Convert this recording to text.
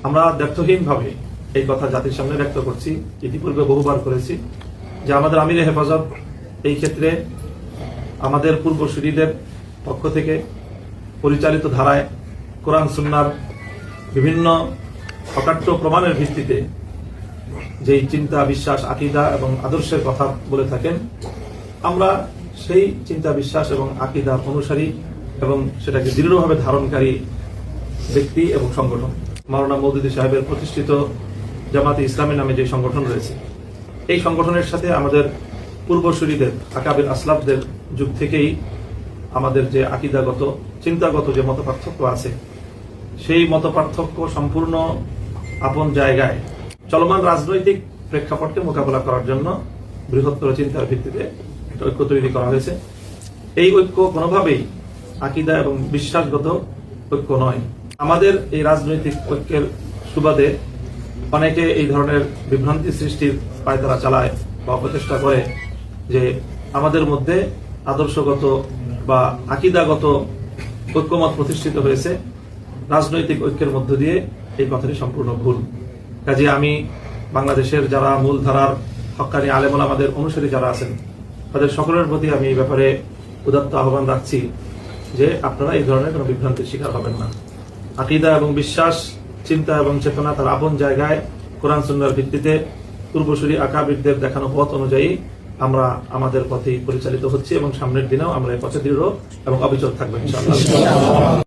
আমরা দ্ব্যর্থহীনভাবে এই কথা জাতির সামনে ব্যক্ত করছি, ইতিপূর্বে বহুবার করেছি, যে আমাদের আমিরে হেফাজত এই ক্ষেত্রে আমাদের পূর্বসূরীদের পক্ষ থেকে পরিচালিত ধারায় কোরআন সুন্নাহর বিভিন্ন অকাট্য প্রমাণের ভিত্তিতে যেই চিন্তা, বিশ্বাস, আকীদা এবং আদর্শের কথা বলে থাকেন, আমরা সেই চিন্তা, বিশ্বাস এবং আকীদার অনুসারী এবং সেটাকে দৃঢ়ভাবে ধারণকারী ব্যক্তি এবং সংগঠন। মাওলানা মওদুদী সাহেবের প্রতিষ্ঠিত জামাতে ইসলামী নামে যে সংগঠন রয়েছে, এই সংগঠনের সাথে আমাদের পূর্বসূরীদের আকাবির আসলাফদের যুগ থেকেই আমাদের যে আকীদাগত, চিন্তাগত যে মতপার্থক্য আছে, সেই মতপার্থক্য সম্পূর্ণ আপন জায়গায় চলমান রাজনৈতিক প্রেক্ষাপটকে মোকাবেলা করার জন্য বৃহত্তর চিন্তার ভিত্তিতে একটা ঐক্য তৈরি করা হয়েছে। এই ঐক্য কোনোভাবেই আকীদা এবং বিশ্বাসগত ঐক্য নয়। আমাদের এই রাজনৈতিক ঐক্যের সুবাদে অনেকে এই ধরনের বিভ্রান্তি সৃষ্টির পায়তারা চালায় বা অপচেষ্টা করে যে আমাদের মধ্যে আদর্শগত বা আকীদাগত ঐক্যমত প্রতিষ্ঠিত হয়েছে রাজনৈতিক ঐক্যের মধ্য দিয়ে। এই কথাটি সম্পূর্ণ ভুল। কাজে আমি বাংলাদেশের যারা মূলধারার হক্কানি আলেম ওলামাদের অনুসারী যারা আছেন, তাদের সকলের প্রতি আমি এই ব্যাপারে উদাত্ত আহ্বান রাখছি যে আপনারা এই ধরনের কোনো বিভ্রান্তির শিকার হবেন না। আকীদা এবং বিশ্বাস, চিন্তা এবং চেতনা তার আপন জায়গায় কোরআন সুন্নাহর ভিত্তিতে পূর্বসূরী আকাবিরদের দেখানো পথ অনুযায়ী আমরা আমাদের পথেই পরিচালিত হচ্ছি এবং সামনের দিনেও আমরা এই পথে দৃঢ় এবং অবিচল থাকবো ইনশাআল্লাহ।